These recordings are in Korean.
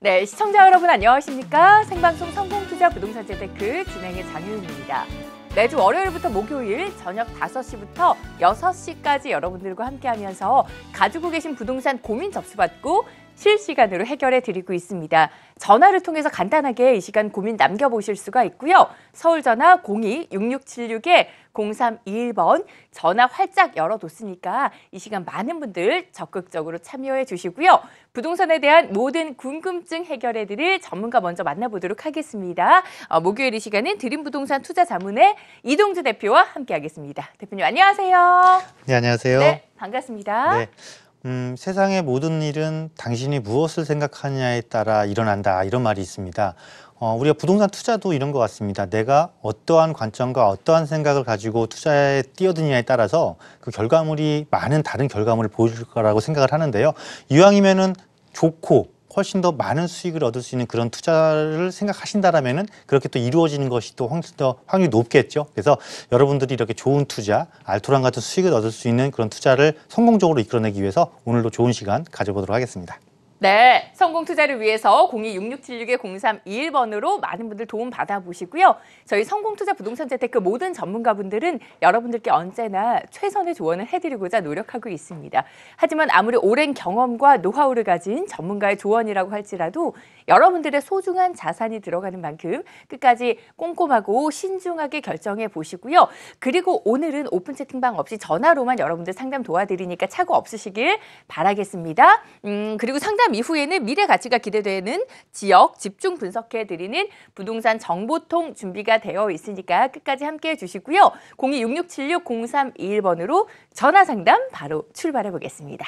네, 시청자 여러분 안녕하십니까? 생방송 성공투자 부동산 재테크 진행의 장유인입니다. 매주 월요일부터 목요일 저녁 5시부터 6시까지 여러분들과 함께하면서 가지고 계신 부동산 고민 접수받고 실시간으로 해결해 드리고 있습니다. 전화를 통해서 간단하게 이 시간 고민 남겨보실 수가 있고요. 서울 전화 02-6676-0321번 전화 활짝 열어뒀으니까 이 시간 많은 분들 적극적으로 참여해 주시고요. 부동산에 대한 모든 궁금증 해결해 드릴 전문가 먼저 만나보도록 하겠습니다. 목요일 이 시간은 드림부동산 투자자문의 이동주 대표와 함께하겠습니다. 대표님 안녕하세요. 네, 안녕하세요. 네, 반갑습니다. 네. 세상의 모든 일은 당신이 무엇을 생각하느냐에 따라 일어난다, 이런 말이 있습니다. 우리가 부동산 투자도 이런 것 같습니다. 내가 어떠한 관점과 어떠한 생각을 가지고 투자에 뛰어드느냐에 따라서 그 결과물이 많은 다른 결과물을 보여줄 거라고 생각을 하는데요. 이왕이면은 좋고 훨씬 더 많은 수익을 얻을 수 있는 그런 투자를 생각하신다라면은 그렇게 또 이루어지는 것이 또 훨씬 더 확률이 높겠죠. 그래서 여러분들이 이렇게 좋은 투자, 알토란 같은 수익을 얻을 수 있는 그런 투자를 성공적으로 이끌어내기 위해서 오늘도 좋은 시간 가져보도록 하겠습니다. 네, 성공 투자를 위해서 02-6676-0321번으로 많은 분들 도움 받아보시고요. 저희 성공투자 부동산 재테크 모든 전문가분들은 여러분들께 언제나 최선의 조언을 해드리고자 노력하고 있습니다. 하지만 아무리 오랜 경험과 노하우를 가진 전문가의 조언이라고 할지라도 여러분들의 소중한 자산이 들어가는 만큼 끝까지 꼼꼼하고 신중하게 결정해 보시고요. 그리고 오늘은 오픈 채팅방 없이 전화로만 여러분들 상담 도와드리니까 착오 없으시길 바라겠습니다. 그리고 상담 이후에는 미래 가치가 기대되는 지역 집중 분석해드리는 부동산 정보통 준비가 되어 있으니까 끝까지 함께해 주시고요. 02-6676-0321번으로 전화 상담 바로 출발해 보겠습니다.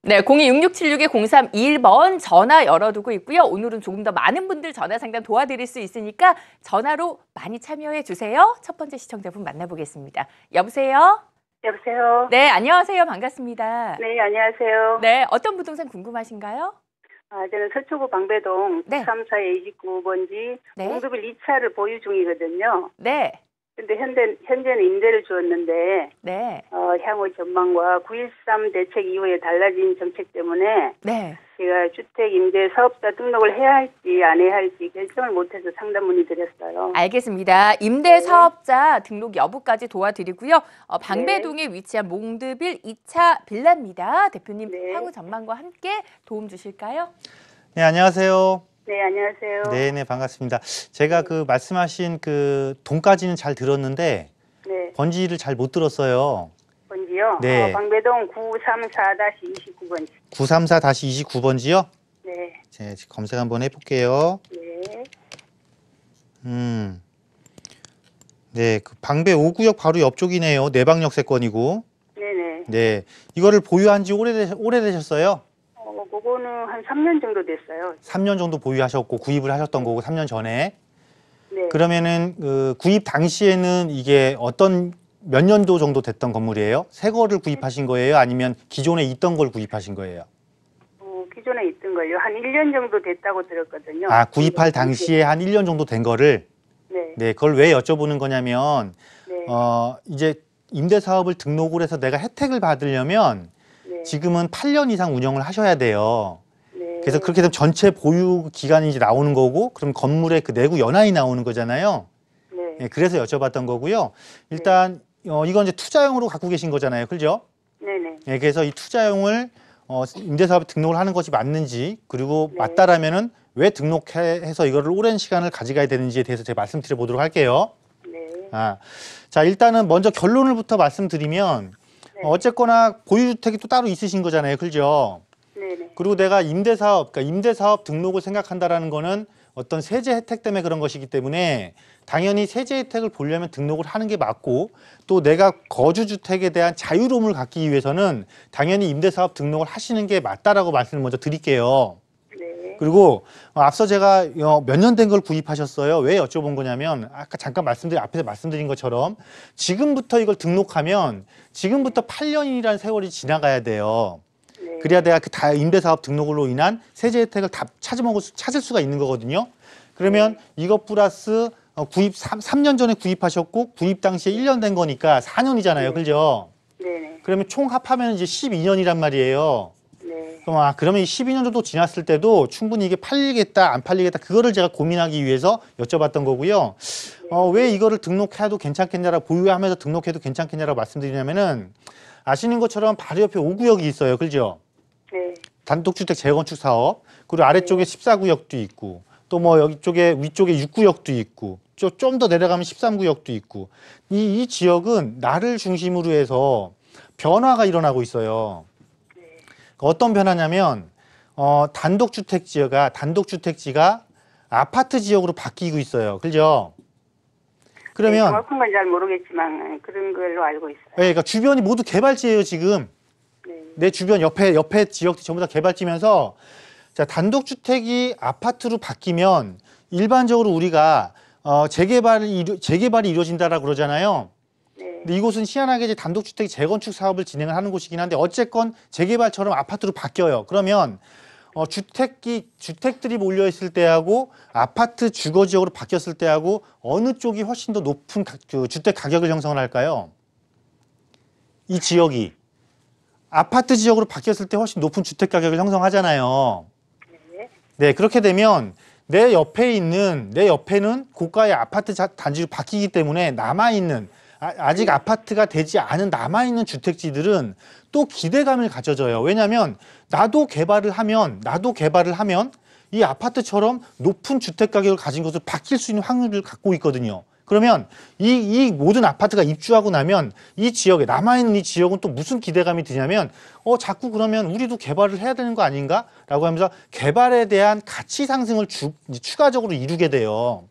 네, 02-6676-0321번 전화 열어두고 있고요. 오늘은 조금 더 많은 분들 전화 상담 도와드릴 수 있으니까 전화로 많이 참여해 주세요. 첫 번째 시청자분 만나보겠습니다. 여보세요? 여보세요? 네, 안녕하세요. 반갑습니다. 네, 안녕하세요. 네, 어떤 부동산 궁금하신가요? 저는 서초구 방배동 네. 934-29번지 네. 공급일 2차를 보유 중이거든요. 네. 근데 현재는 임대를 주었는데 네. 향후 전망과 9.13 대책 이후에 달라진 정책 때문에 네. 제가 주택 임대 사업자 등록을 해야 할지 안 해야 할지 결정을 못해서 상담 문의드렸어요. 알겠습니다. 임대 사업자 등록 여부까지 도와드리고요. 방배동에 위치한 몽드빌 2차 빌라입니다. 대표님 네. 향후 전망과 함께 도움 주실까요? 네, 안녕하세요. 네, 안녕하세요. 네, 반갑습니다. 제가 그 말씀하신 그 동까지는 잘 들었는데 네, 번지를 잘 못 들었어요. 번지요? 네. 방배동 934-29번지. 934-29번지요? 네, 제 검색 한번 해볼게요. 네. 네, 그 방배 5구역 바로 옆쪽이네요. 내방역세권이고. 네네. 네, 이거를 보유한 지 오래되셨어요? 그거는 한 3년 정도 됐어요. 3년 정도 보유하셨고 구입을 하셨던 거고 3년 전에. 네. 그러면은 그 구입 당시에는 이게 몇 년도 정도 됐던 건물이에요? 새 거를 구입하신 거예요? 아니면 기존에 있던 걸 구입하신 거예요? 기존에 있던 걸요. 한 1년 정도 됐다고 들었거든요. 아, 구입할 당시에 한 1년 정도 된 거를? 네. 네, 그걸 왜 여쭤보는 거냐면 네. 이제 임대 사업을 등록을 해서 내가 혜택을 받으려면 네. 지금은 8년 이상 운영을 하셔야 돼요. 네. 그래서 그렇게 되면 전체 보유 기간이 이제 나오는 거고, 그럼 건물의 그 내구 연한이 나오는 거잖아요. 네. 네, 그래서 여쭤봤던 거고요. 일단 이건 이제 투자용으로 갖고 계신 거잖아요, 그죠? 네네. 네, 그래서 이 투자용을 임대사업에 등록을 하는 것이 맞는지, 그리고 네. 맞다라면은 왜 등록해서 이거를 오랜 시간을 가져가야 되는지에 대해서 제가 말씀드려 보도록 할게요. 네. 자, 일단은 먼저 결론을부터 말씀드리면 네. 어쨌거나 보유주택이 또 따로 있으신 거잖아요, 그죠? 네네. 그리고 내가 그러니까 임대사업 등록을 생각한다라는 거는 어떤 세제 혜택 때문에 그런 것이기 때문에 당연히 세제 혜택을 보려면 등록을 하는 게 맞고, 또 내가 거주주택에 대한 자유로움을 갖기 위해서는 당연히 임대사업 등록을 하시는 게 맞다라고 말씀을 먼저 드릴게요. 네. 그리고 앞서 제가 몇 년 된 걸 구입하셨어요? 왜 여쭤본 거냐면 아까 잠깐 앞에서 말씀드린 것처럼 지금부터 이걸 등록하면 지금부터 8년이라는 세월이 지나가야 돼요. 네. 그래야 내가 그 다 임대사업 등록으로 인한 세제 혜택을 다 찾을 수가 있는 거거든요. 그러면 이것 플러스 구입 3년 전에 구입하셨고 구입 당시에 1년 된 거니까 4년이잖아요. 그죠? 네네. 그러면 총 합하면 이제 12년이란 말이에요. 네. 그러면 이 12년 정도 지났을 때도 충분히 이게 팔리겠다 안 팔리겠다 그거를 제가 고민하기 위해서 여쭤봤던 거고요. 왜 이거를 등록해도 괜찮겠냐라고 보유하면서 등록해도 괜찮겠냐라고 말씀드리냐면은 아시는 것처럼 바로 옆에 5구역이 있어요. 그죠? 네. 단독주택 재건축 사업, 그리고 아래쪽에 14구역도 있고, 또 뭐 여기 쪽에 위쪽에 6구역도 있고, 좀 더 내려가면 13구역도 있고, 이 지역은 나를 중심으로 해서 변화가 일어나고 있어요. 어떤 변화냐면 단독주택지가 아파트 지역으로 바뀌고 있어요. 그죠? 그러면 정확한 건 잘 모르겠지만 그런 걸로 알고 있어요. 네, 그러니까 주변이 모두 개발지예요, 지금. 네. 내 주변 옆에 지역들이 전부 다 개발지면서 자, 단독주택이 아파트로 바뀌면 일반적으로 우리가 재개발이 이루어진다라고 그러잖아요. 네. 근데 이곳은 희한하게 이제 단독주택 재건축 사업을 진행을 하는 곳이긴 한데 어쨌건 재개발처럼 아파트로 바뀌어요. 그러면 주택들이 몰려 있을 때하고 아파트 주거 지역으로 바뀌었을 때하고 어느 쪽이 훨씬 더 높은 주택 가격을 형성을 할까요? 이 지역이 아파트 지역으로 바뀌었을 때 훨씬 높은 주택 가격을 형성하잖아요. 네, 그렇게 되면 내 옆에는 고가의 아파트 단지로 바뀌기 때문에 남아있는 아직 아파트가 되지 않은 남아있는 주택지들은 또 기대감을 가져져요. 왜냐하면 나도 개발을 하면 이 아파트처럼 높은 주택 가격을 가진 것으로 바뀔 수 있는 확률을 갖고 있거든요. 그러면 이 모든 아파트가 입주하고 나면 이 지역에 남아있는 이 지역은 또 무슨 기대감이 드냐면 자꾸 그러면 우리도 개발을 해야 되는 거 아닌가? 라고 하면서 개발에 대한 가치 상승을 추가적으로 이루게 돼요.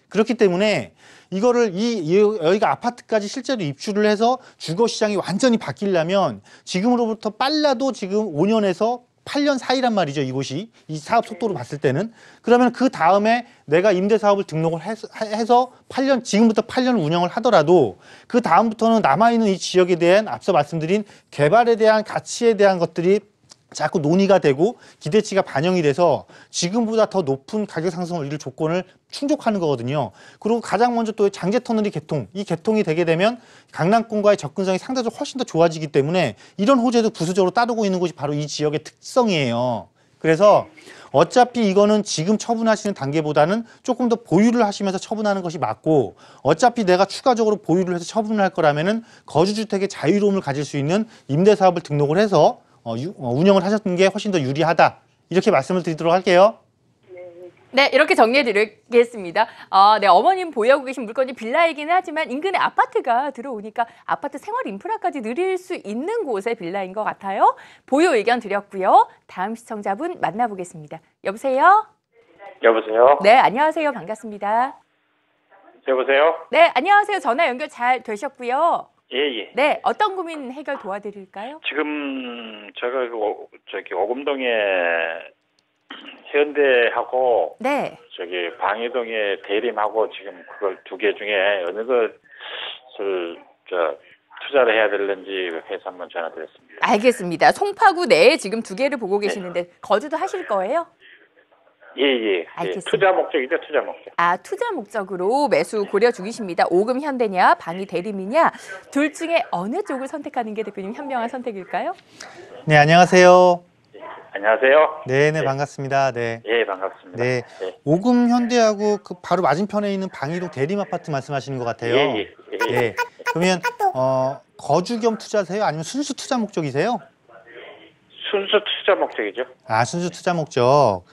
그렇기 때문에 이거를 여기가 아파트까지 실제로 입주를 해서 주거 시장이 완전히 바뀌려면 지금으로부터 빨라도 지금 5년에서 8년 사이란 말이죠. 이곳이 이 사업 속도로 봤을 때는. 그러면 그 다음에 내가 임대사업을 등록을 해서 지금부터 8년 운영을 하더라도 그 다음부터는 남아있는 이 지역에 대한 앞서 말씀드린 개발에 대한 가치에 대한 것들이 자꾸 논의가 되고 기대치가 반영이 돼서 지금보다 더 높은 가격 상승을 이룰 조건을 충족하는 거거든요. 그리고 가장 먼저 또 장제터널이 이 개통이 되게 되면 강남권과의 접근성이 상대적으로 훨씬 더 좋아지기 때문에 이런 호재도 부수적으로 따르고 있는 곳이 바로 이 지역의 특성이에요. 그래서 어차피 이거는 지금 처분하시는 단계보다는 조금 더 보유를 하시면서 처분하는 것이 맞고 어차피 내가 추가적으로 보유를 해서 처분을 할 거라면은 거주주택의 자유로움을 가질 수 있는 임대사업을 등록을 해서 운영을 하셨던 게 훨씬 더 유리하다. 이렇게 말씀을 드리도록 할게요. 네, 이렇게 정리해 드리겠습니다. 네, 어머님 보유하고 계신 물건이 빌라이기는 하지만 인근에 아파트가 들어오니까 아파트 생활 인프라까지 누릴 수 있는 곳의 빌라인 것 같아요. 보유 의견 드렸고요. 다음 시청자분 만나보겠습니다. 여보세요? 여보세요? 네, 안녕하세요. 반갑습니다. 여보세요? 네, 안녕하세요. 전화 연결 잘 되셨고요. 예. 네, 어떤 고민 해결 도와드릴까요? 지금 제가 오금동에 현대하고 네. 방이동에 대림하고 지금 그걸 두 개 중에 어느 것을 투자를 해야 되는지 해서 한번 전화드렸습니다. 알겠습니다. 송파구 내에 지금 두 개를 보고 계시는데 거주도 하실 거예요? 예. 알겠습니다. 투자 목적이죠, 투자 목적. 투자 목적으로 매수 고려 중이십니다. 오금 현대냐, 방이 대림이냐, 둘 중에 어느 쪽을 선택하는 게 대표님 현명한 선택일까요? 네, 안녕하세요. 안녕하세요. 네, 반갑습니다. 네. 예, 반갑습니다. 네. 오금 현대하고 그 바로 맞은편에 있는 방이동 대림 아파트 말씀하시는 것 같아요. 예. 네. 그러면 거주 겸 투자세요? 아니면 순수 투자 목적이세요? 순수 투자 목적이죠. 순수 투자 목적.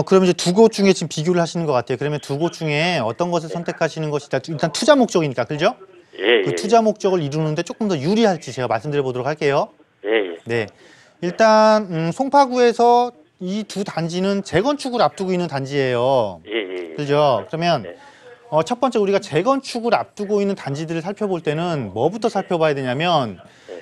그럼 이제 두 곳 중에 지금 비교를 하시는 것 같아요. 그러면 두 곳 중에 어떤 것을 선택하시는 것이다. 일단 투자 목적이니까, 그죠? 예. 그 투자 목적을 이루는데 조금 더 유리할지 제가 말씀드려 보도록 할게요. 예. 네. 일단 송파구에서 이 두 단지는 재건축을 앞두고 있는 단지예요. 예. 그죠? 그러면 네. 첫 번째 우리가 재건축을 앞두고 있는 단지들을 살펴볼 때는 뭐부터 살펴봐야 되냐면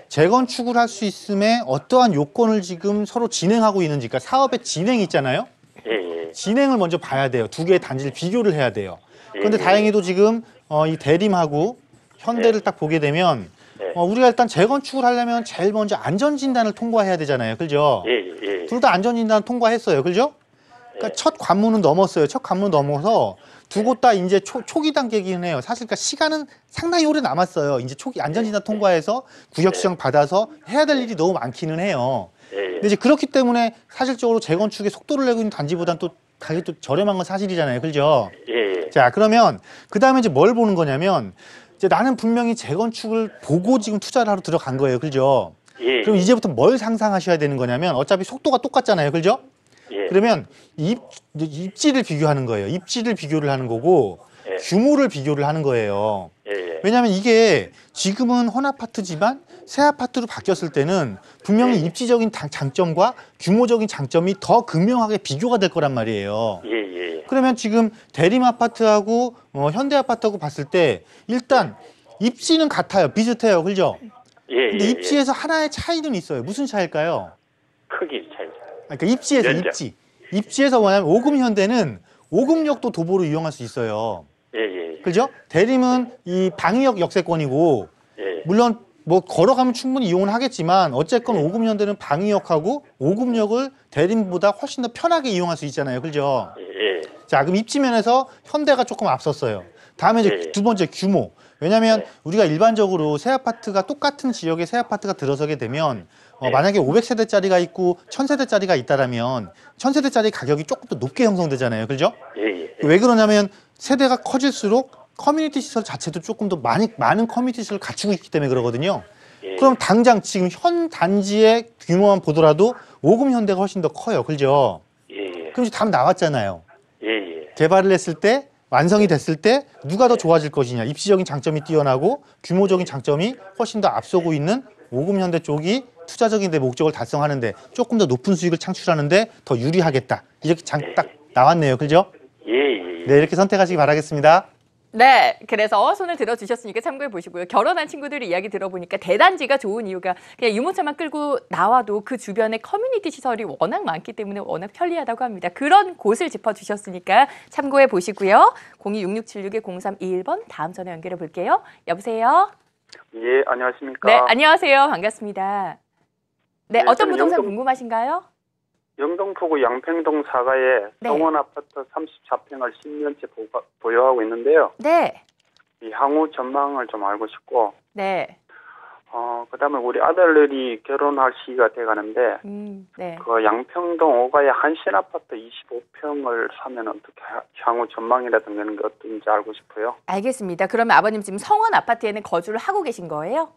재건축을 할 수 있음에 어떠한 요건을 지금 서로 진행하고 있는지, 그러니까 사업의 진행이 있잖아요. 예. 진행을 먼저 봐야 돼요. 두 개의 단지를 비교를 해야 돼요. 그런데 다행히도 지금 이 대림하고 현대를 딱 보게 되면 우리가 일단 재건축을 하려면 제일 먼저 안전진단을 통과해야 되잖아요. 그죠? 예. 둘 다 안전진단 통과했어요. 그죠? 그러니까 첫 관문은 넘었어요. 첫 관문 넘어서 두 곳 다 이제 초기 단계이긴 해요. 사실 그러니까 시간은 상당히 오래 남았어요. 이제 초기 안전진단 통과해서 구역 지정 받아서 해야 될 일이 너무 많기는 해요. 근데 이제 그렇기 때문에 사실적으로 재건축의 속도를 내고 있는 단지보다는 또 가격이 또 저렴한 건 사실이잖아요. 그죠? 자, 그러면 그 다음에 이제 뭘 보는 거냐면 이제 나는 분명히 재건축을 보고 지금 투자를 하러 들어간 거예요. 그죠? 그럼 이제부터 뭘 상상하셔야 되는 거냐면 어차피 속도가 똑같잖아요. 그죠? 그러면 입지를 비교하는 거예요. 입지를 비교를 하는 거고 규모를 비교를 하는 거예요. 왜냐하면 이게 지금은 헌아파트지만 새 아파트로 바뀌었을 때는 분명히 입지적인 장점과 규모적인 장점이 더 극명하게 비교가 될 거란 말이에요. 그러면 지금 대림 아파트하고 현대 아파트하고 봤을 때 일단 입지는 같아요. 비슷해요. 그죠? 근데 입지에서 하나의 차이는 있어요. 무슨 차이일까요? 크기 차이. 그러니까 입지에서 면적. 입지에서 뭐냐면 5금 현대는 5금역도 도보로 이용할 수 있어요. 그죠? 대림은 이 방위역 역세권이고 물론 뭐 걸어가면 충분히 이용을 하겠지만 어쨌건 5금 현대는 방위역하고 5금역을 대림보다 훨씬 더 편하게 이용할 수 있잖아요. 그죠? 자, 그럼 입지면에서 현대가 조금 앞섰어요. 다음에 이제 두 번째 규모. 왜냐하면 우리가 일반적으로 새 아파트가 똑같은 지역에 새 아파트가 들어서게 되면 만약에 500세대짜리가 있고 1000세대짜리가 있다라면 1000세대짜리 가격이 조금 더 높게 형성되잖아요. 그죠? 왜 그러냐면 세대가 커질수록 커뮤니티 시설 자체도 조금 더 많은 커뮤니티 시설을 갖추고 있기 때문에 그러거든요. 그럼 당장 지금 현 단지의 규모만 보더라도 5금 현대가 훨씬 더 커요. 그죠? 그럼 이제 답 나왔잖아요. 개발을 했을 때 완성이 됐을 때 누가 더 좋아질 것이냐. 입지적인 장점이 뛰어나고 규모적인 장점이 훨씬 더 앞서고 있는 5금 현대 쪽이 투자적인 데 목적을 달성하는데 조금 더 높은 수익을 창출하는데 더 유리하겠다. 이렇게 딱 나왔네요. 그죠? 네, 이렇게 선택하시기 바라겠습니다. 네, 그래서 손을 들어주셨으니까 참고해 보시고요. 결혼한 친구들이 이야기 들어보니까 대단지가 좋은 이유가 그냥 유모차만 끌고 나와도 그 주변에 커뮤니티 시설이 워낙 많기 때문에 워낙 편리하다고 합니다. 그런 곳을 짚어주셨으니까 참고해 보시고요. 026676-0321번 다음 전화 연결해 볼게요. 여보세요? 예, 안녕하십니까? 네, 안녕하세요. 반갑습니다. 네, 어떤 부동산 궁금하신가요? 영등포구 양평동 사가에 성원 아파트 34평을 10년째 보유하고 있는데요. 네. 이 향후 전망을 좀 알고 싶고, 네. 그다음에 우리 아들들이 결혼할 시기가 돼가는데, 네. 그 양평동 5가의 한신 아파트 25평을 사면 어떻게 향후 전망이라든가 이런 게 어떤지 알고 싶어요. 알겠습니다. 그러면 아버님 지금 성원 아파트에는 거주를 하고 계신 거예요?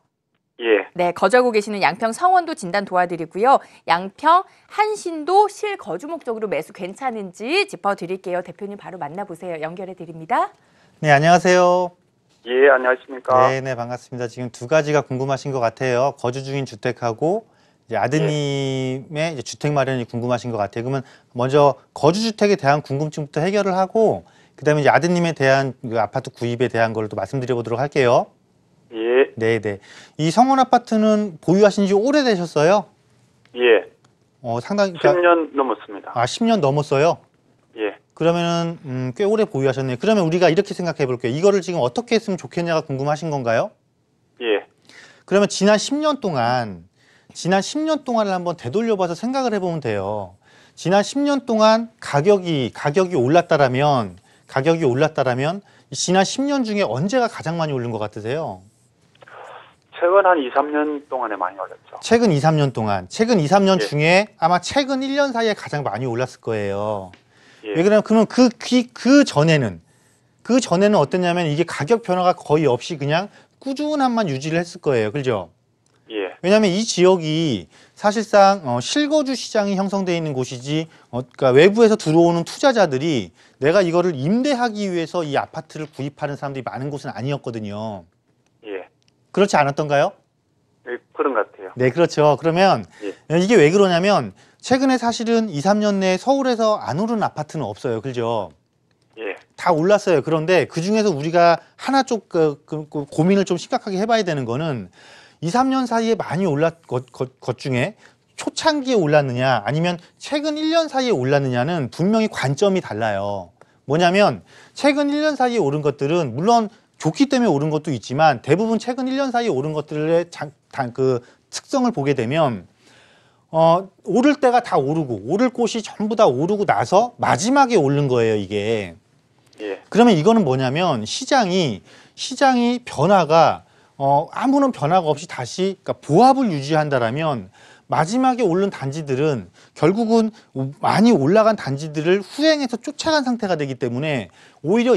예. 네, 거주하고 계시는 양평 성원도 진단 도와드리고요. 양평 한신도 실거주 목적으로 매수 괜찮은지 짚어드릴게요. 대표님 바로 만나보세요. 연결해드립니다. 네, 안녕하세요. 예, 안녕하십니까? 네, 반갑습니다. 지금 두 가지가 궁금하신 것 같아요. 거주 중인 주택하고 이제 아드님의 이제 주택 마련이 궁금하신 것 같아요. 그러면 먼저 거주 주택에 대한 궁금증부터 해결을 하고 그다음에 이제 아드님에 대한 그 아파트 구입에 대한 걸 또 말씀드려 보도록 할게요. 예. 네. 이 성원 아파트는 보유하신 지 오래되셨어요? 예. 상당히 10년 넘었습니다. 10년 넘었어요? 예. 그러면은 꽤 오래 보유하셨네요. 그러면 우리가 이렇게 생각해 볼게요. 이거를 지금 어떻게 했으면 좋겠냐가 궁금하신 건가요? 예. 그러면 지난 10년 동안을 한번 되돌려봐서 생각을 해보면 돼요. 지난 10년 동안 가격이 올랐다라면 지난 10년 중에 언제가 가장 많이 오른 것 같으세요? 최근 한 2, 3년 동안에 많이 올랐죠. 최근 2, 3년 동안. 최근 2, 3년 예. 중에 아마 최근 1년 사이에 가장 많이 올랐을 거예요. 예. 왜 그러냐면 그러면 그 전에는 어땠냐면 이게 가격 변화가 거의 없이 그냥 꾸준함만 유지를 했을 거예요. 그죠? 예. 왜냐하면 이 지역이 사실상 실거주 시장이 형성되어 있는 곳이지 그러니까 외부에서 들어오는 투자자들이 내가 이거를 임대하기 위해서 이 아파트를 구입하는 사람들이 많은 곳은 아니었거든요. 예. 그렇지 않았던가요? 네, 그런 것 같아요. 네, 그렇죠. 그러면 예. 이게 왜 그러냐면 최근에 사실은 2, 3년 내에 서울에서 안 오른 아파트는 없어요. 그죠? 예. 다 올랐어요. 그런데 그중에서 우리가 하나 쪽 고민을 좀 심각하게 해봐야 되는 거는 2, 3년 사이에 많이 올랐 것 중에 초창기에 올랐느냐 아니면 최근 1년 사이에 올랐느냐는 분명히 관점이 달라요. 뭐냐면 최근 1년 사이에 오른 것들은 물론 좋기 때문에 오른 것도 있지만 대부분 최근 1년 사이에 오른 것들의 그 특성을 보게 되면 오를 때가 다 오르고 오를 곳이 전부 다 오르고 나서 마지막에 오른 거예요, 이게. 예. 그러면 이거는 뭐냐면 시장이 변화가 아무런 변화가 없이 다시 그러니까 보합을 유지한다라면 마지막에 오른 단지들은 결국은 많이 올라간 단지들을 후행해서 쫓아간 상태가 되기 때문에 오히려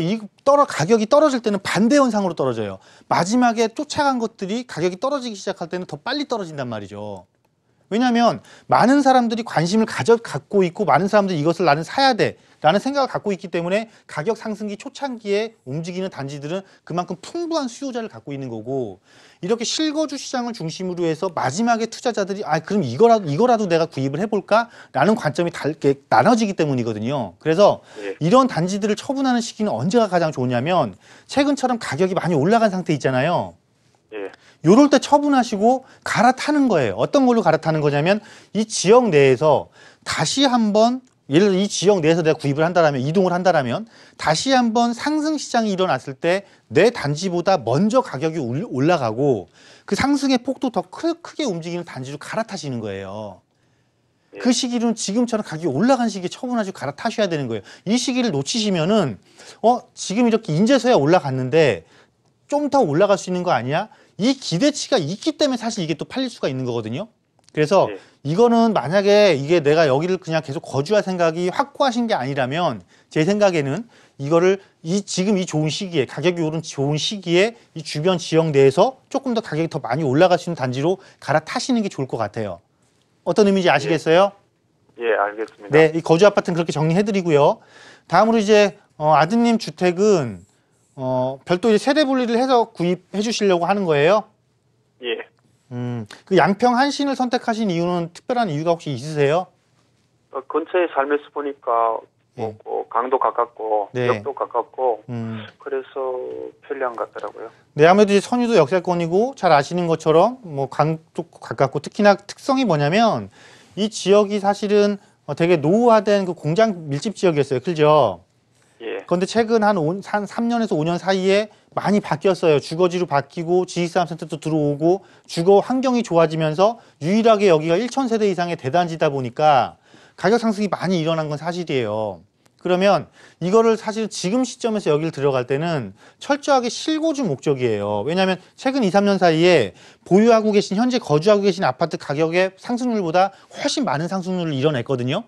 가격이 떨어질 때는 반대 현상으로 떨어져요. 마지막에 쫓아간 것들이 가격이 떨어지기 시작할 때는 더 빨리 떨어진단 말이죠. 왜냐하면 많은 사람들이 관심을 갖고 있고 많은 사람들이 이것을 나는 사야 돼 라는 생각을 갖고 있기 때문에 가격 상승기 초창기에 움직이는 단지들은 그만큼 풍부한 수요자를 갖고 있는 거고, 이렇게 실거주 시장을 중심으로 해서 마지막에 투자자들이 그럼 이거라도 내가 구입을 해볼까? 라는 관점이 나눠지기 때문이거든요. 그래서 이런 단지들을 처분하는 시기는 언제가 가장 좋냐면 최근처럼 가격이 많이 올라간 상태 있잖아요. 요럴 때 처분하시고 갈아타는 거예요. 어떤 걸로 갈아타는 거냐면 이 지역 내에서 다시 한번, 예를 들어 이 지역 내에서 내가 구입을 한다라면, 이동을 한다라면 다시 한번 상승 시장이 일어났을 때 내 단지보다 먼저 가격이 올라가고 그 상승의 폭도 더 크게 움직이는 단지로 갈아타시는 거예요. 그 시기는 지금처럼 가격이 올라간 시기에 처분하시고 갈아타셔야 되는 거예요. 이 시기를 놓치시면은 지금 이렇게 인제서야 올라갔는데 좀 더 올라갈 수 있는 거 아니야? 이 기대치가 있기 때문에 사실 이게 또 팔릴 수가 있는 거거든요. 그래서 이거는 만약에 이게 내가 여기를 그냥 계속 거주할 생각이 확고하신 게 아니라면 제 생각에는 이거를 지금 이 좋은 시기에, 가격이 오른 좋은 시기에 이 주변 지역 내에서 조금 더 가격이 더 많이 올라갈 수 있는 단지로 갈아타시는 게 좋을 것 같아요. 어떤 의미인지 아시겠어요? 예, 알겠습니다. 네, 이 거주 아파트는 그렇게 정리해드리고요. 다음으로 이제 아드님 주택은 별도 이제 세대 분리를 해서 구입해 주시려고 하는 거예요? 예. 그 양평 한신을 선택하신 이유는 특별한 이유가 혹시 있으세요? 근처에 살면서 보니까 강도 가깝고 네. 역도 가깝고 그래서 편리한 것 같더라고요. 네, 아무래도 이제 선유도 역세권이고 잘 아시는 것처럼 뭐 강도 가깝고 특히나 특성이 뭐냐면 이 지역이 사실은 되게 노후화된 그 공장 밀집 지역이었어요. 그죠? 예. 그런데 최근 한 3년에서 5년 사이에 많이 바뀌었어요. 주거지로 바뀌고 지식산업센터도 들어오고 주거 환경이 좋아지면서 유일하게 여기가 1,000세대 이상의 대단지다 보니까 가격 상승이 많이 일어난 건 사실이에요. 그러면 이거를 사실 지금 시점에서 여기를 들어갈 때는 철저하게 실거주 목적이에요. 왜냐하면 최근 2, 3년 사이에 보유하고 계신, 현재 거주하고 계신 아파트 가격의 상승률보다 훨씬 많은 상승률을 이뤄냈거든요.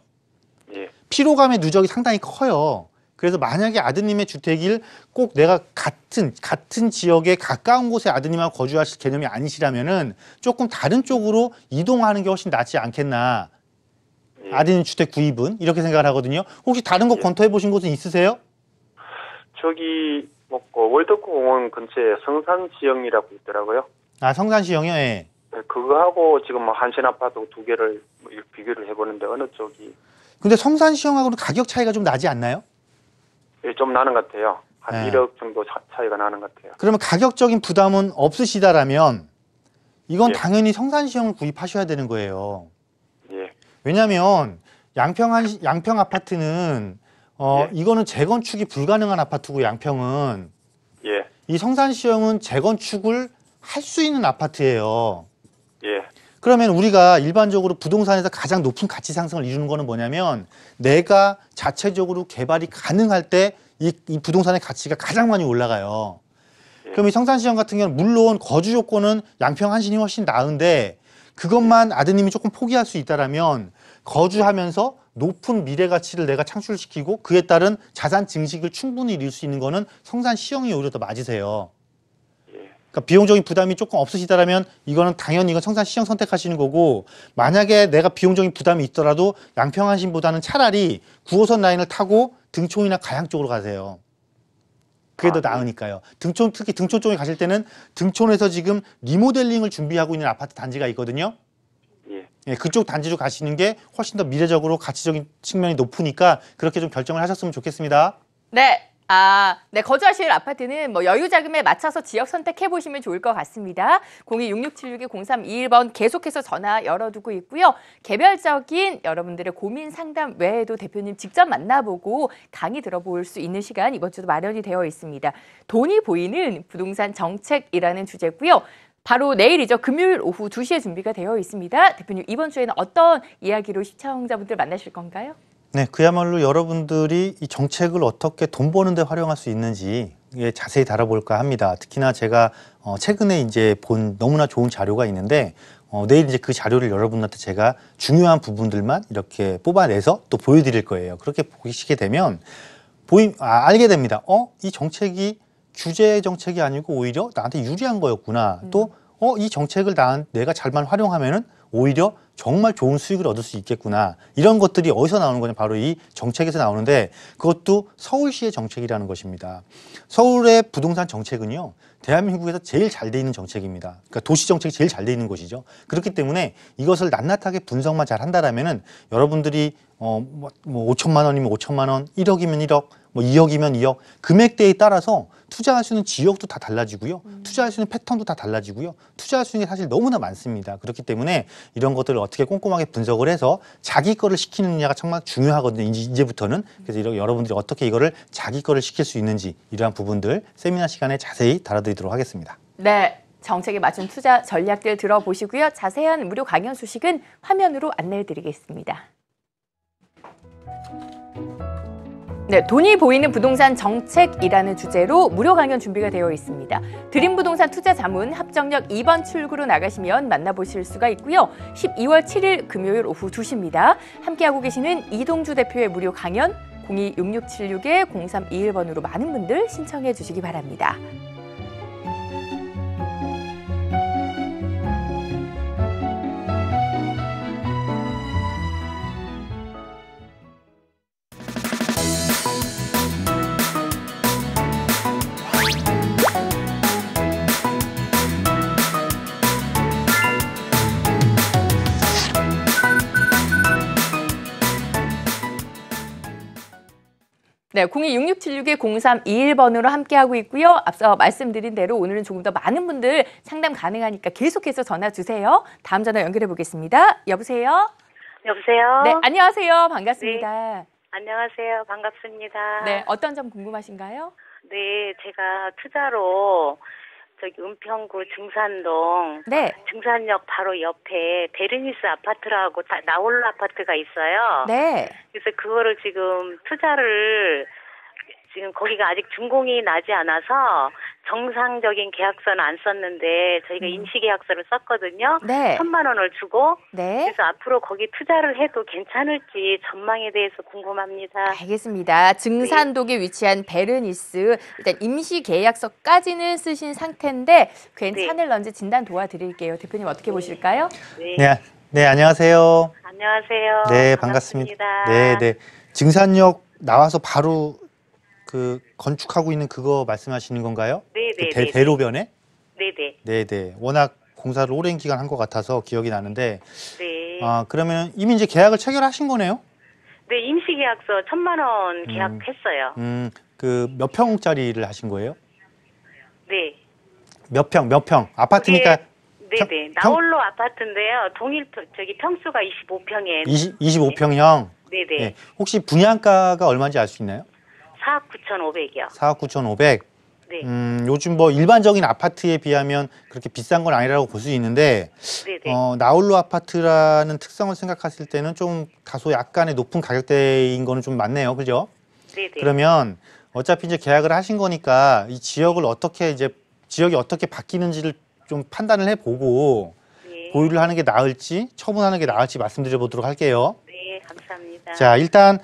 예. 피로감의 누적이 상당히 커요. 그래서 만약에 아드님의 주택을 꼭 내가 같은 지역에 가까운 곳에 아드님하고 거주하실 개념이 아니시라면은 조금 다른 쪽으로 이동하는 게 훨씬 낫지 않겠나. 예. 아드님 주택 구입은 이렇게 생각을 하거든요. 혹시 다른 거 검토해 보신 곳은 있으세요? 저기 월드공원 근처에 성산지역이라고 있더라고요. 성산시형이요. 예. 네, 그거하고 지금 한신 아파트 두 개를 비교를 해보는데 어느 쪽이 근데 성산시형하고는 가격 차이가 좀 나지 않나요? 좀 나는 것 같아요. 한 네. 1억 정도 차이가 나는 것 같아요. 그러면 가격적인 부담은 없으시다라면 이건 예. 당연히 성산시형을 구입하셔야 되는 거예요. 예. 왜냐하면 양평 아파트는 예. 이거는 재건축이 불가능한 아파트고 양평은 예. 이 성산시형은 재건축을 할 수 있는 아파트예요. 예. 그러면 우리가 일반적으로 부동산에서 가장 높은 가치 상승을 이루는 거는 뭐냐면 내가 자체적으로 개발이 가능할 때 이 부동산의 가치가 가장 많이 올라가요. 예. 그럼 이 성산시형 같은 경우는 물론 거주 요건은 양평 한신이 훨씬 나은데 그것만 아드님이 조금 포기할 수 있다라면 거주하면서 높은 미래 가치를 내가 창출시키고 그에 따른 자산 증식을 충분히 이룰 수 있는 거는 성산시형이 오히려 더 맞으세요. 그러니까 비용적인 부담이 조금 없으시다라면 이거는 당연히 이건 성산시형 선택하시는 거고, 만약에 내가 비용적인 부담이 있더라도 양평 한신보다는 차라리 9호선 라인을 타고 등촌이나 가양 쪽으로 가세요. 그게 더 나으니까요. 특히 등촌 쪽에 가실 때는 등촌에서 지금 리모델링을 준비하고 있는 아파트 단지가 있거든요. 예, 그쪽 단지로 가시는 게 훨씬 더 미래적으로 가치적인 측면이 높으니까 그렇게 좀 결정을 하셨으면 좋겠습니다. 네. 네, 거주하실 아파트는 뭐 여유 자금에 맞춰서 지역 선택해 보시면 좋을 것 같습니다. 026676-0321번 계속해서 전화 열어두고 있고요. 개별적인 여러분들의 고민 상담 외에도 대표님 직접 만나보고 강의 들어볼 수 있는 시간 이번 주도 마련이 되어 있습니다. 돈이 보이는 부동산 정책이라는 주제고요. 바로 내일이죠. 금요일 오후 2시에 준비가 되어 있습니다. 대표님, 이번 주에는 어떤 이야기로 시청자분들 만나실 건가요? 네, 그야말로 여러분들이 이 정책을 어떻게 돈 버는 데 활용할 수 있는지 자세히 다뤄볼까 합니다. 특히나 제가 최근에 이제 본 너무나 좋은 자료가 있는데 내일 이제 그 자료를 여러분한테 제가 중요한 부분들만 이렇게 뽑아내서 또 보여드릴 거예요. 그렇게 보시게 되면 알게 됩니다. 이 정책이 규제 정책이 아니고 오히려 나한테 유리한 거였구나. 또 이 정책을 내가 잘만 활용하면은 오히려 정말 좋은 수익을 얻을 수 있겠구나. 이런 것들이 어디서 나오는 거냐? 바로 이 정책에서 나오는데 그것도 서울시의 정책이라는 것입니다. 서울의 부동산 정책은요. 대한민국에서 제일 잘 돼 있는 정책입니다. 그러니까 도시 정책이 제일 잘 돼 있는 것이죠. 그렇기 때문에 이것을 낱낱하게 분석만 잘 한다라면은 여러분들이 뭐 5천만 원이면 5천만 원, 1억이면 1억, 뭐 2억이면 2억 금액대에 따라서 투자할 수 있는 지역도 다 달라지고요. 투자할 수 있는 패턴도 다 달라지고요. 투자할 수 있는 게 사실 너무나 많습니다. 그렇기 때문에 이런 것들을 어떻게 꼼꼼하게 분석을 해서 자기 거를 시키느냐가 정말 중요하거든요. 이제부터는. 그래서 여러분들이 어떻게 이거를 자기 거를 시킬 수 있는지 이러한 부분들 세미나 시간에 자세히 다뤄드리도록 하겠습니다. 네. 정책에 맞춘 투자 전략들 들어보시고요. 자세한 무료 강연 소식은 화면으로 안내해 드리겠습니다. 네, 돈이 보이는 부동산 정책이라는 주제로 무료 강연 준비가 되어 있습니다. 드림부동산 투자자문 합정역 2번 출구로 나가시면 만나보실 수가 있고요. 12월 7일 금요일 오후 2시입니다. 함께하고 계시는 이동주 대표의 무료 강연 026676-0321번으로 많은 분들 신청해 주시기 바랍니다. 네, 026676-0321번으로 함께하고 있고요. 앞서 말씀드린 대로 오늘은 조금 더 많은 분들 상담 가능하니까 계속해서 전화 주세요. 다음 전화 연결해 보겠습니다. 여보세요? 여보세요? 네, 안녕하세요. 반갑습니다. 네, 안녕하세요. 반갑습니다. 네, 어떤 점 궁금하신가요? 네, 제가 투자로 은평구 증산동 네. 증산역 바로 옆에 베르니스 아파트라고 나홀로 아파트가 있어요. 네. 그래서 그거를 지금 지금 거기가 아직 준공이 나지 않아서 정상적인 계약서는 안 썼는데 저희가 임시계약서를 썼거든요. 네. 1,000만 원을 주고. 네. 그래서 앞으로 거기 투자를 해도 괜찮을지 전망에 대해서 궁금합니다. 알겠습니다. 증산동에 위치한 베르니스 일단 임시계약서까지는 쓰신 상태인데 괜찮을런지 진단 도와드릴게요. 대표님 어떻게 보실까요? 네. 네, 안녕하세요. 안녕하세요. 네, 반갑습니다. 네. 증산역 나와서 바로 그 건축하고 있는 그거 말씀하시는 건가요? 네네. 그 대로변에? 네네. 네. 워낙 공사를 오랜 기간 한 것 같아서 기억이 나는데. 네. 그러면 이미 이제 계약을 체결하신 거네요? 네, 임시계약서 1,000만 원 계약했어요. 그 몇 평짜리를 하신 거예요? 네. 몇 평? 아파트니까. 네네. 나홀로 아파트인데요. 평수가 25평에. 25평형? 네네. 네. 혹시 분양가가 얼마인지 알 수 있나요? 4억 9,500이요. 4억 9,500. 네. 요즘 뭐 일반적인 아파트에 비하면 그렇게 비싼 건 아니라고 볼 수 있는데, 네네. 나홀로 아파트라는 특성을 생각했을 때는 좀 다소 약간의 높은 가격대인 거는 좀 많네요. 그죠? 네네. 그러면 어차피 이제 계약을 하신 거니까 이 지역이 어떻게 바뀌는지를 좀 판단을 해보고 네. 보유를 하는 게 나을지 처분하는 게 나을지 말씀드려 보도록 할게요. 네, 감사합니다. 자, 일단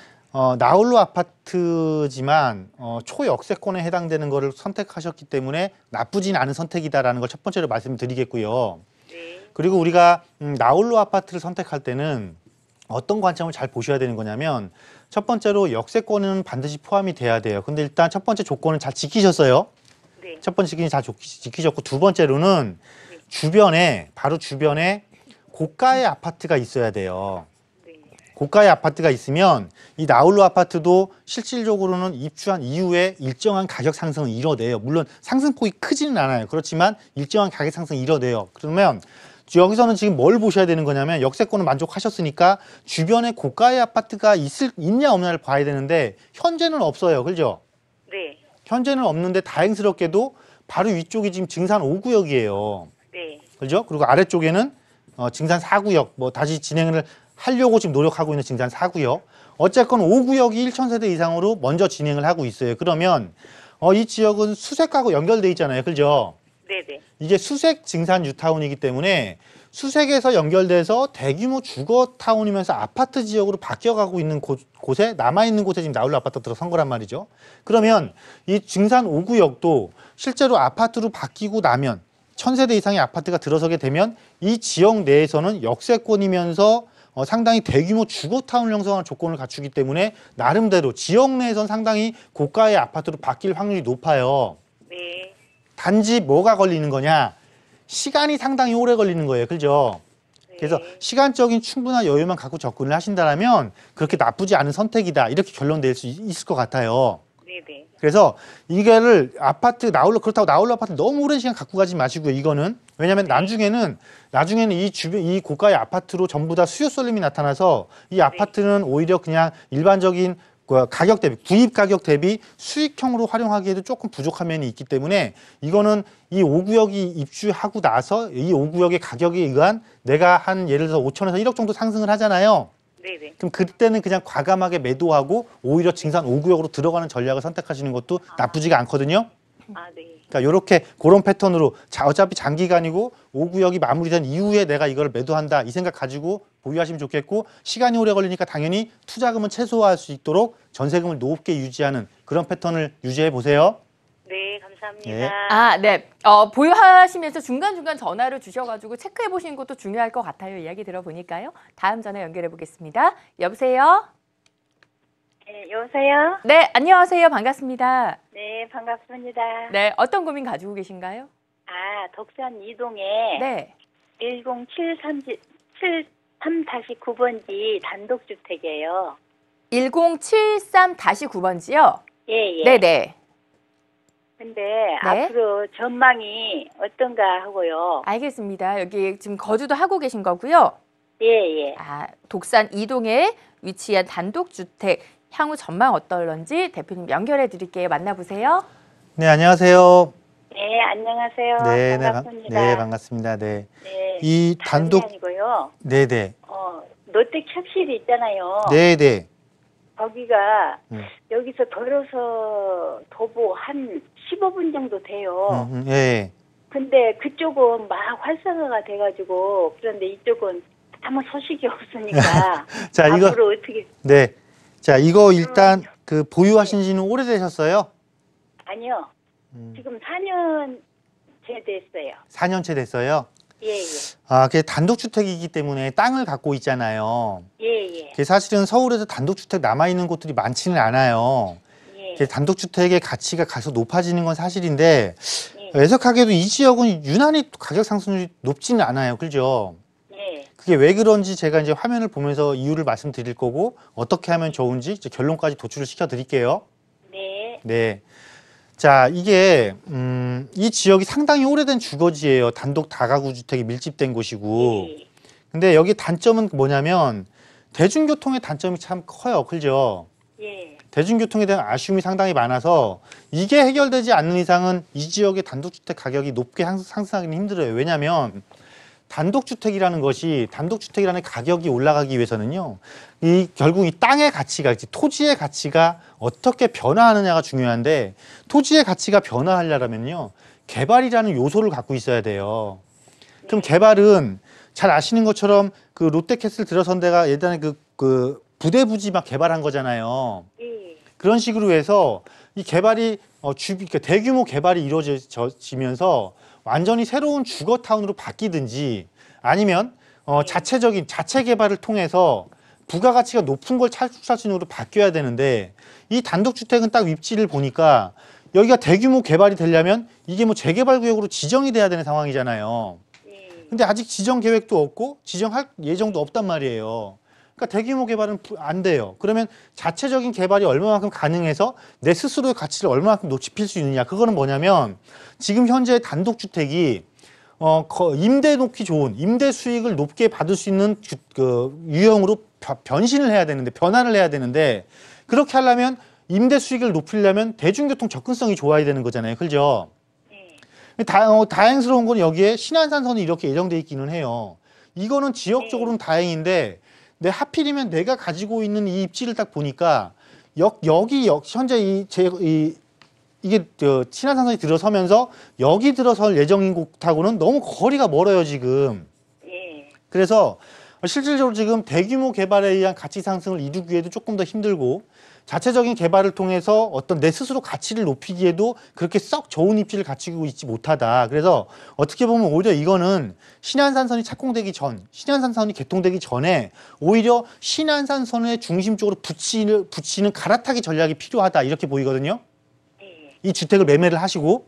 나홀로 아파트지만 초역세권에 해당되는 거를 선택하셨기 때문에 나쁘진 않은 선택이다라는 걸 첫 번째로 말씀드리겠고요. 네. 그리고 우리가 나홀로 아파트를 선택할 때는 어떤 관점을 잘 보셔야 되는 거냐면 첫 번째로 역세권은 반드시 포함이 돼야 돼요. 근데 일단 첫 번째 조건은 잘 지키셨어요. 네. 첫 번째 조건이 잘 지키셨고 두 번째로는 바로 주변에 고가의 아파트가 있어야 돼요. 네. 고가의 아파트가 있으면 이 나홀로 아파트도 실질적으로는 입주한 이후에 일정한 가격 상승을 이뤄내요. 물론 상승폭이 크지는 않아요. 그렇지만 일정한 가격 상승을 이뤄내요. 그러면 여기서는 지금 뭘 보셔야 되는 거냐면 역세권을 만족하셨으니까 주변에 고가의 아파트가 있냐 없냐를 봐야 되는데 현재는 없어요. 그죠? 네. 현재는 없는데 다행스럽게도 바로 위쪽이 지금 증산 5구역이에요. 네. 그죠? 그리고 아래쪽에는 증산 4구역, 뭐 다시 진행을 하려고 지금 노력하고 있는 증산 4구역. 어쨌건 5구역이 1,000세대 이상으로 먼저 진행을 하고 있어요. 그러면 이 지역은 수색하고 연결돼 있잖아요. 그죠? 네네. 이게 수색 증산 뉴타운이기 때문에 수색에서 연결돼서 대규모 주거타운이면서 아파트 지역으로 바뀌어가고 있는 곳에 남아있는 곳에 지금 나홀로 아파트 들어선 거란 말이죠. 그러면 이 증산 5구역도 실제로 아파트로 바뀌고 나면 1,000세대 이상의 아파트가 들어서게 되면 이 지역 내에서는 역세권이면서 상당히 대규모 주거타운을 형성하는 조건을 갖추기 때문에 나름대로 지역 내에선 상당히 고가의 아파트로 바뀔 확률이 높아요. 네. 단지 뭐가 걸리는 거냐? 시간이 상당히 오래 걸리는 거예요. 그죠? 그래서 시간적인 충분한 여유만 갖고 접근을 하신다면 그렇게 나쁘지 않은 선택이다. 이렇게 결론낼 수 있을 것 같아요. 네네. 그래서 이거를 아파트 그렇다고 나홀로 아파트 너무 오랜 시간 갖고 가지 마시고요. 이거는 왜냐하면 나중에는 이 고가의 아파트로 전부 다 수요 쏠림이 나타나서 이 아파트는 오히려 그냥 일반적인 가격 대비, 구입 가격 대비 수익형으로 활용하기에도 조금 부족한 면이 있기 때문에 이거는 이 5구역이 입주하고 나서 이 5구역의 가격에 의한 내가 한 예를 들어서 5천에서 1억 정도 상승을 하잖아요. 네네. 그럼 그때는 그냥 과감하게 매도하고 오히려 증산 5구역으로 들어가는 전략을 선택하시는 것도 나쁘지가 않거든요. 아, 네. 그러니까 이렇게 그런 패턴으로 어차피 장기간이고 5구역이 마무리된 이후에 내가 이걸 매도한다 이 생각 가지고 보유하시면 좋겠고 시간이 오래 걸리니까 당연히 투자금은 최소화할 수 있도록 전세금을 높게 유지하는 그런 패턴을 유지해 보세요. 네, 감사합니다. 네. 아, 네. 보유하시면서 중간중간 전화를 주셔가지고 체크해 보시는 것도 중요할 것 같아요. 이야기 들어보니까요. 다음 전화 연결해 보겠습니다. 여보세요? 네, 여보세요? 네, 안녕하세요. 반갑습니다. 네, 반갑습니다. 네, 어떤 고민 가지고 계신가요? 아, 독산 이동에 네. 1073-9번지 단독주택이에요. 1073-9번지요? 예, 예. 네네. 근데 네. 앞으로 전망이 어떤가 하고요. 알겠습니다. 여기 지금 거주도 하고 계신 거고요. 예, 예. 아, 독산 이동에 위치한 단독주택 향후 전망 어떨런지 대표님 연결해 드릴게요. 만나보세요. 네, 안녕하세요. 네, 안녕하세요. 네, 반갑습니다. 네, 반갑습니다. 네. 네, 이 단독 다름이 아니고요. 네, 네. 롯데캡슐이 있잖아요. 네, 네. 거기가 여기서 걸어서 도보 한 15분 정도 돼요. 예. 근데 그쪽은 막 활성화가 돼가지고 그런데 이쪽은 아무 소식이 없으니까 자, 이거 앞으로 어떻게 네. 자, 이거 일단 그 보유하신 지는 오래되셨어요? 아니요. 지금 4년째 됐어요. 4년째 됐어요? 예, 예. 아, 그게 단독주택이기 때문에 땅을 갖고 있잖아요. 예, 예. 그게 사실은 서울에서 단독주택 남아있는 곳들이 많지는 않아요. 예. 그게 단독주택의 가치가 계속 높아지는 건 사실인데 예. 애석하게도 이 지역은 유난히 가격 상승률이 높지는 않아요. 그죠? 예. 그게 왜 그런지 제가 이제 화면을 보면서 이유를 말씀드릴 거고 어떻게 하면 좋은지 이제 결론까지 도출을 시켜 드릴게요. 네. 네. 자, 이게 이 지역이 상당히 오래된 주거지예요. 단독 다가구 주택이 밀집된 곳이고. 예. 근데 여기 단점은 뭐냐면 대중교통의 단점이 참 커요. 그죠? 예. 대중교통에 대한 아쉬움이 상당히 많아서 이게 해결되지 않는 이상은 이 지역의 단독주택 가격이 높게 상승하기는 힘들어요. 왜냐하면 단독주택이라는 가격이 올라가기 위해서는요. 결국 이 땅의 가치가, 토지의 가치가 어떻게 변화하느냐가 중요한데 토지의 가치가 변화하려면요. 개발이라는 요소를 갖고 있어야 돼요. 그럼 개발은 잘 아시는 것처럼 그 롯데캐슬 들어선 데가 예전에 그 부대부지 막 개발한 거잖아요. 예. 그런 식으로 해서 이 개발이 그러니까 대규모 개발이 이루어지면서 완전히 새로운 주거타운으로 바뀌든지 아니면 자체 개발을 통해서 부가가치가 높은 걸 창출할 수 있는 으로 바뀌어야 되는데 이 단독주택은 딱 입지를 보니까 여기가 대규모 개발이 되려면 이게 뭐 재개발구역으로 지정이 돼야 되는 상황이잖아요. 예. 근데 아직 지정 계획도 없고 지정할 예정도 없단 말이에요. 그러니까 대규모 개발은 안 돼요. 그러면 자체적인 개발이 얼마만큼 가능해서 내 스스로의 가치를 얼마만큼 높일 수 있느냐. 그거는 뭐냐면 지금 현재 단독주택이 임대 놓기 좋은 임대 수익을 높게 받을 수 있는 유형으로 변신을 해야 되는데 변화를 해야 되는데 그렇게 하려면 임대 수익을 높이려면 대중교통 접근성이 좋아야 되는 거잖아요. 그죠? 다행스러운 건 여기에 신안산선이 이렇게 예정돼 있기는 해요. 이거는 지역적으로는 다행인데 하필이면 내가 가지고 있는 이 입지를 딱 보니까 여기 현재 이게 신안산선이 들어서면서 여기 들어설 예정인 곳하고는 너무 거리가 멀어요 지금. 그래서 실질적으로 지금 대규모 개발에 의한 가치 상승을 이루기에도 조금 더 힘들고 자체적인 개발을 통해서 어떤 내 스스로 가치를 높이기에도 그렇게 썩 좋은 입지를 갖추고 있지 못하다. 그래서 어떻게 보면 오히려 이거는 신안산선이 착공되기 전, 신안산선이 개통되기 전에 오히려 신안산선의 중심 쪽으로 붙이는 갈아타기 전략이 필요하다. 이렇게 보이거든요. 이 주택을 매매를 하시고.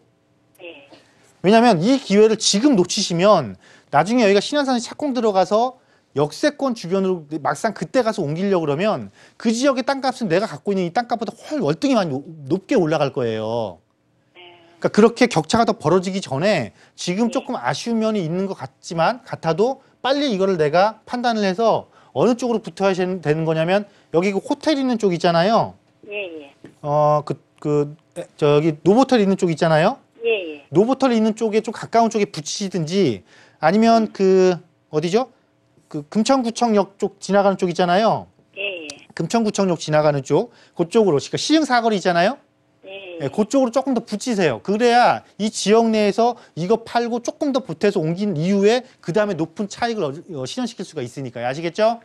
왜냐하면 이 기회를 지금 놓치시면 나중에 여기가 신안산이 착공 들어가서 역세권 주변으로 막상 그때 가서 옮기려고 그러면 그 지역의 땅값은 내가 갖고 있는 이 땅값보다 훨 월등히 많이 높게 올라갈 거예요. 그러니까 그렇게 격차가 더 벌어지기 전에 지금 조금 아쉬운 면이 있는 것 같아도 빨리 이거를 내가 판단을 해서 어느 쪽으로 붙어야 되는 거냐면 여기 그 호텔 있는 쪽 있잖아요. 저기 노보텔 있는 쪽 있잖아요. 노보텔 있는 쪽에 좀 가까운 쪽에 붙이시든지 아니면 어디죠? 금천구청역 쪽 지나가는 쪽 있잖아요. 금천구청역 지나가는 쪽, 그쪽으로, 그러니까 시흥사거리 있잖아요. 그쪽으로 조금 더 붙이세요. 그래야 이 지역 내에서 이거 팔고 조금 더 보태서 옮긴 이후에 그 다음에 높은 차익을 실현시킬 수가 있으니까요. 아시겠죠?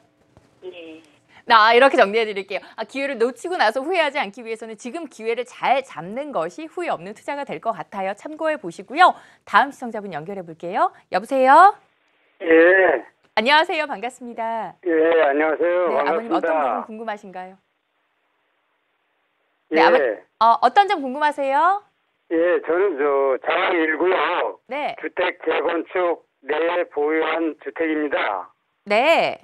이렇게 정리해 드릴게요. 기회를 놓치고 나서 후회하지 않기 위해서는 지금 기회를 잘 잡는 것이 후회 없는 투자가 될 것 같아요. 참고해 보시고요. 다음 시청자분 연결해 볼게요. 여보세요? 예. 안녕하세요. 반갑습니다. 예, 안녕하세요. 네, 반갑습니다. 아버님 어떤 부분 궁금하신가요? 예. 네, 어떤 점 궁금하세요? 예, 저는 자양 1구요. 네. 주택 재건축 내에 보유한 주택입니다. 네.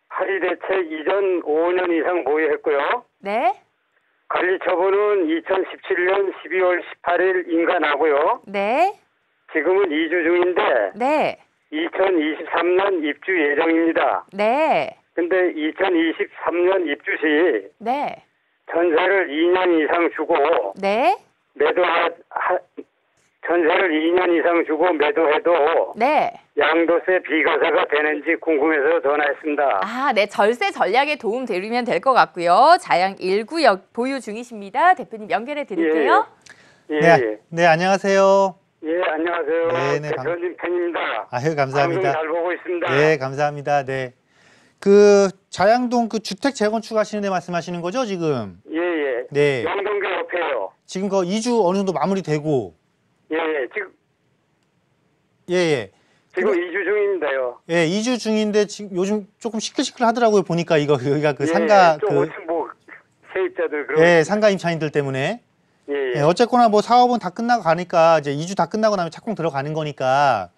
할인 대책 이전 5년 이상 보유했고요. 네. 관리 처분은 2017년 12월 18일 인가나고요. 네. 지금은 이주 중인데 네. 2023년 입주 예정입니다. 네. 근데 2023년 입주 시 네. 전세를 2년 이상 주고 네. 전세를 2년 이상 주고 매도해도 네. 양도세 비과세가 되는지 궁금해서 전화했습니다. 네. 절세 전략에 도움 되면 될 것 같고요. 자양 1구역 보유 중이십니다. 대표님 연결해 드릴게요. 네, 안녕하세요. 예, 안녕하세요. 네, 대표님 팬입니다. 아유, 감사합니다. 방송 잘 보고 있습니다. 네, 감사합니다. 네. 자양동 주택 재건축 하시는 데 말씀하시는 거죠, 지금? 예. 네. 영동교 옆에요. 지금 이주 어느 정도 마무리되고. 예, 지금. 예. 지금 이주 중입니다요. 예, 이주 중인데 지금 요즘 조금 시끌시끌 하더라고요. 보니까 여기가 상가 세입자들 예, 상가 임차인들 때문에. 예, 어쨌거나 사업은 다 끝나고 가니까 이제 이주 다 끝나고 나면 착공 들어가는 거니까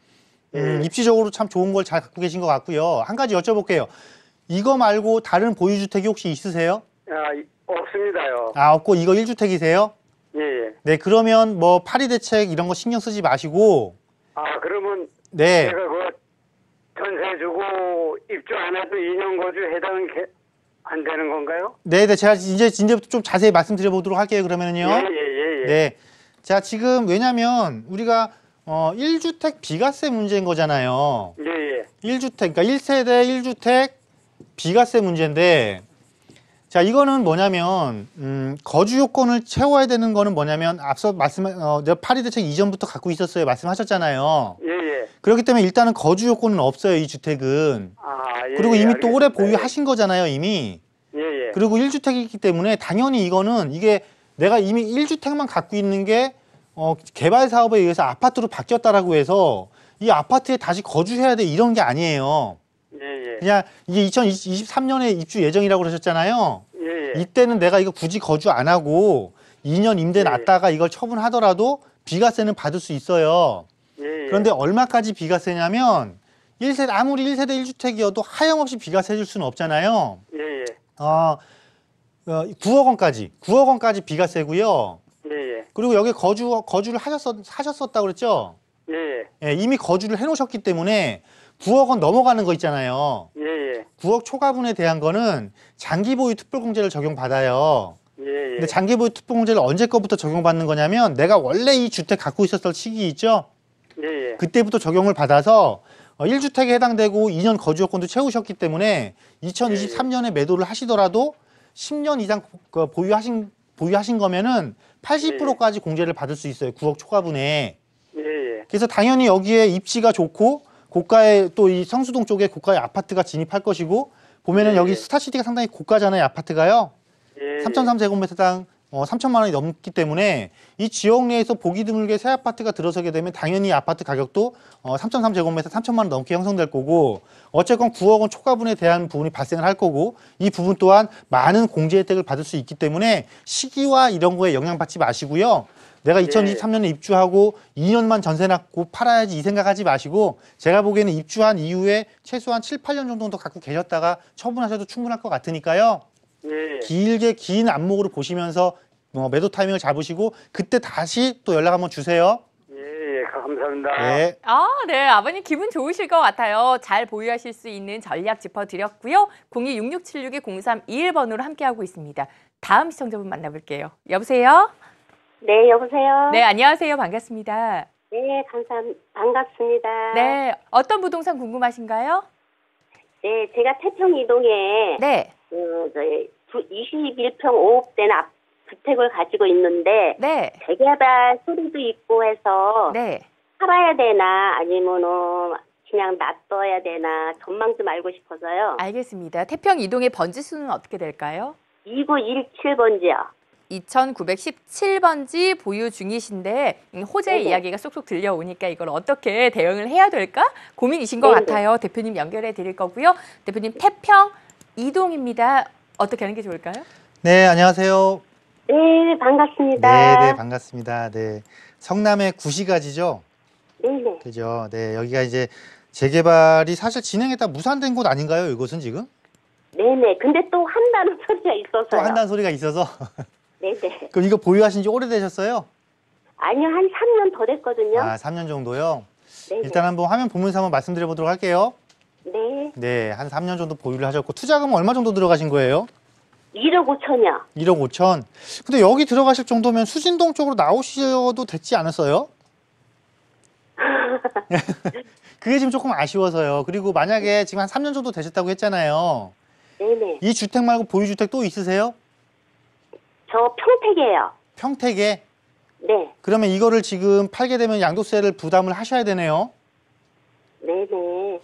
입지적으로 참 좋은 걸 잘 갖고 계신 것 같고요. 한 가지 여쭤볼게요. 이거 말고 다른 보유주택이 혹시 있으세요? 없습니다요. 없고 이거 1주택이세요? 예. 네, 그러면 파리 대책 이런 거 신경 쓰지 마시고. 그러면 네. 제가 전세 주고 입주 안 해도 2년 거주 해당은 안 되는 건가요? 네, 제가 이제부터 좀 자세히 말씀드려보도록 할게요. 그러면은요. 예. 네. 자, 지금 왜냐면 우리가 1주택 비과세 문제인 거잖아요. 예. 1주택, 그러니까 1세대 1주택 비과세 문제인데, 자, 이거는 뭐냐면 거주 요건을 채워야 되는 거는 뭐냐면 앞서 내가 파리 대책 이전부터 갖고 있었어요. 말씀하셨잖아요. 예. 그렇기 때문에 일단은 거주 요건은 없어요. 이 주택은. 그리고 이미 또 오래 보유하신 거잖아요. 이미. 예. 그리고 1주택이기 때문에 당연히 이게 내가 이미 1주택만 갖고 있는 게 개발 사업에 의해서 아파트로 바뀌었다라고 해서 이 아파트에 다시 거주해야 돼 이런 게 아니에요. 예. 그냥 이게 2023년에 입주 예정이라고 그러셨잖아요. 예. 이때는 내가 이거 굳이 거주 안 하고 2년 임대 놨다가 이걸 처분하더라도 비과세는 받을 수 있어요. 예. 그런데 얼마까지 비과세냐면 아무리 1세대 1주택이어도 하염없이 비과세 해줄 수는 없잖아요. 어, 9억 원까지 비과세고요. 예, 그리고 여기 거주를 하셨었다고 그랬죠? 예, 예, 예, 이미 거주를 해놓으셨기 때문에 9억 원 넘어가는 거 있잖아요. 예, 예, 9억 초과분에 대한 거는 장기 보유 특별공제를 적용받아요. 예, 근데 장기 보유 특별공제를 언제 거부터 적용받는 거냐면 내가 원래 이 주택 갖고 있었을 시기 있죠? 예, 예. 그때부터 적용을 받아서 1주택에 해당되고 2년 거주 요건도 채우셨기 때문에 2023년에 매도를 하시더라도 10년 이상 보유하신 거면은 80%까지 공제를 받을 수 있어요. 9억 초과분에. 예, 예. 그래서 당연히 여기에 입지가 좋고 고가의 또 이 성수동 쪽에 고가의 아파트가 진입할 것이고 보면은 여기 스타시티가 상당히 고가잖아요. 아파트가요. 예, 3.3제곱미터당 3천만 원이 넘기 때문에 이 지역 내에서 보기 드물게 새 아파트가 들어서게 되면 당연히 아파트 가격도 3.3제곱미터 3천만 원 넘게 형성될 거고 어쨌건 9억 원 초과분에 대한 부분이 발생을 할 거고 이 부분 또한 많은 공제 혜택을 받을 수 있기 때문에 시기와 이런 거에 영향받지 마시고요. 내가 2023년에 입주하고 2년만 전세 났고 팔아야지 이 생각하지 마시고 제가 보기에는 입주한 이후에 최소한 7, 8년 정도 더 갖고 계셨다가 처분하셔도 충분할 것 같으니까요. 예. 길게 긴 안목으로 보시면서 매도 타이밍을 잡으시고 그때 다시 또 연락 한번 주세요. 예, 예, 감사합니다. 네. 네. 아버님 기분 좋으실 것 같아요. 잘 보유하실 수 있는 전략 짚어드렸고요. 026676-0321번으로 함께하고 있습니다. 다음 시청자분 만나볼게요. 여보세요? 네, 여보세요? 네, 안녕하세요. 반갑습니다. 네, 반갑습니다. 네, 어떤 부동산 궁금하신가요? 네, 제가 태평 이동에 네, 21평 5억대는 주택을 가지고 있는데 네, 재개발 소리도 있고 해서 네. 팔아야 되나 아니면은 그냥 놔둬야 되나 전망 좀 알고 싶어서요. 알겠습니다. 태평 이동의 번지 수는 어떻게 될까요? 2917번지요. 2917번지 보유 중이신데 호재의 네네. 이야기가 쏙쏙 들려오니까 이걸 어떻게 대응을 해야 될까 고민이신 것 네네. 같아요. 대표님 연결해 드릴 거고요. 대표님 태평 이동입니다. 어떻게 하는 게 좋을까요? 네, 안녕하세요. 네, 반갑습니다. 네, 반갑습니다. 네. 성남의 구시가지죠? 네네. 그죠? 네, 여기가 이제 재개발이 사실 진행했다 무산된 곳 아닌가요? 이곳은 지금? 네네. 근데 또 한다는 소리가 있어서요. 또 한다는 소리가 있어서. 네네. 그럼 이거 보유하신 지 오래되셨어요? 아니요, 한 3년 더 됐거든요. 3년 정도요? 네네. 일단 한번 화면 보면서 한번 말씀드려 보도록 할게요. 네. 네, 한 3년 정도 보유를 하셨고 투자금은 얼마 정도 들어가신 거예요? 1억 5천이요. 1억 5천. 근데 여기 들어가실 정도면 수진동 쪽으로 나오셔도 됐지 않았어요? 그게 지금 조금 아쉬워서요. 그리고 만약에 지금 한 3년 정도 되셨다고 했잖아요. 네네. 이 주택 말고 보유주택 또 있으세요? 저 평택이에요. 평택에? 네. 그러면 이거를 지금 팔게 되면 양도세를 부담을 하셔야 되네요. 네네.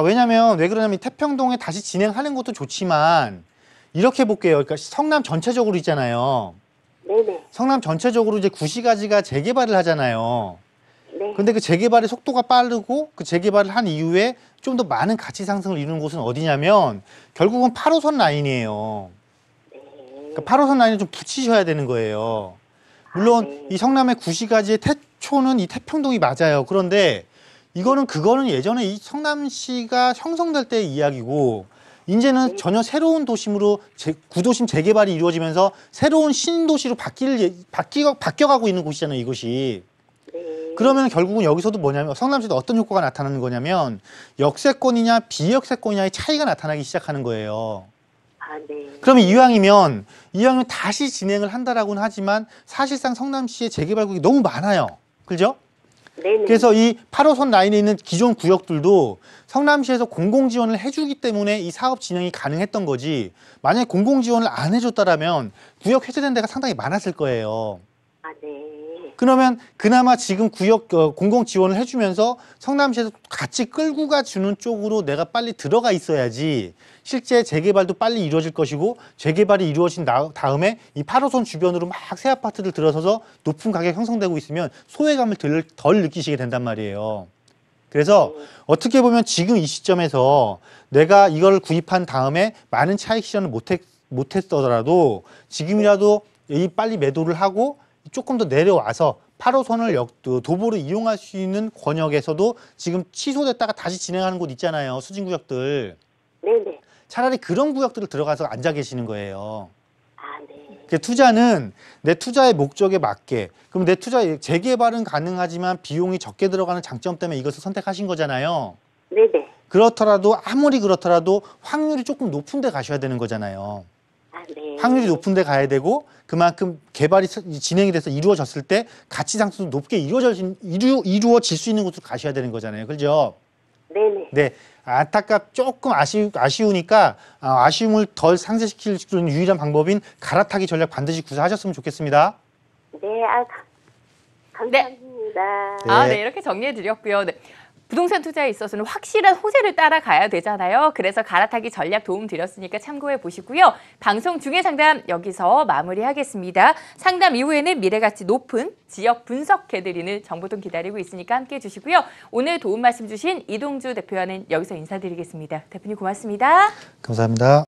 왜냐면 왜 그러냐면 태평동에 다시 진행하는 것도 좋지만 이렇게 볼게요. 그러니까 성남 전체적으로 있잖아요. 네네. 성남 전체적으로 이제 구시가지가 재개발을 하잖아요. 네. 근데 그 재개발의 속도가 빠르고 그 재개발을 한 이후에 좀 더 많은 가치 상승을 이루는 곳은 어디냐면 결국은 8호선 라인이에요. 그러니까 8호선 라인을 좀 붙이셔야 되는 거예요. 물론 이 성남의 구시가지의 태초는 이 태평동이 맞아요. 그런데 그거는 예전에 이 성남시가 형성될 때의 이야기고 이제는 전혀 새로운 도심으로 구도심 재개발이 이루어지면서 새로운 신도시로 바뀌어가고 있는 곳이잖아요, 이곳이. 그러면 결국은 여기서도 뭐냐면 성남시도 어떤 효과가 나타나는 거냐면 역세권이냐 비역세권이냐의 차이가 나타나기 시작하는 거예요. 네. 그러면 이왕이면 다시 진행을 한다라고는 하지만 사실상 성남시의 재개발국이 너무 많아요. 그죠? 네네. 그래서 이 8호선 라인에 있는 기존 구역들도 성남시에서 공공지원을 해주기 때문에 이 사업 진행이 가능했던 거지 만약에 공공지원을 안 해줬다라면 구역 해제된 데가 상당히 많았을 거예요. 네. 그러면 그나마 지금 구역 공공지원을 해주면서 성남시에서 같이 끌고 가주는 쪽으로 내가 빨리 들어가 있어야지 실제 재개발도 빨리 이루어질 것이고 재개발이 이루어진 다음에 이 8호선 주변으로 막 새 아파트들 들어서서 높은 가격 형성되고 있으면 소외감을 덜 느끼시게 된단 말이에요. 그래서 어떻게 보면 지금 이 시점에서 내가 이걸 구입한 다음에 많은 차익 실현을 못했더라도 지금이라도 빨리 매도를 하고 조금 더 내려와서 8호선을 도보로 이용할 수 있는 권역에서도 지금 취소됐다가 다시 진행하는 곳 있잖아요. 수진구역들. 네네. 차라리 그런 구역들을 들어가서 앉아 계시는 거예요. 아, 네. 투자는 내 투자의 목적에 맞게, 그럼 내 투자 재개발은 가능하지만 비용이 적게 들어가는 장점 때문에 이것을 선택하신 거잖아요. 네네. 그렇더라도 아무리 그렇더라도 확률이 조금 높은 데 가셔야 되는 거잖아요. 아, 네. 확률이 높은 데 가야 되고 그만큼 개발이 진행이 돼서 이루어졌을 때 가치 상승도 높게 이루어질 수 있는 곳으로 가셔야 되는 거잖아요. 그렇죠? 네네. 네. 조금 아쉬우니까 아쉬움을 덜 상쇄시킬 수 있는 유일한 방법인 갈아타기 전략 반드시 구사하셨으면 좋겠습니다. 네, 감사합니다. 네. 네, 이렇게 정리해 드렸고요. 네. 부동산 투자에 있어서는 확실한 호재를 따라가야 되잖아요. 그래서 갈아타기 전략 도움 드렸으니까 참고해 보시고요. 방송 중에 상담 여기서 마무리하겠습니다. 상담 이후에는 미래가치 높은 지역 분석해드리는 정보통 기다리고 있으니까 함께해 주시고요. 오늘 도움 말씀 주신 이동주 대표와는 여기서 인사드리겠습니다. 대표님 고맙습니다. 감사합니다.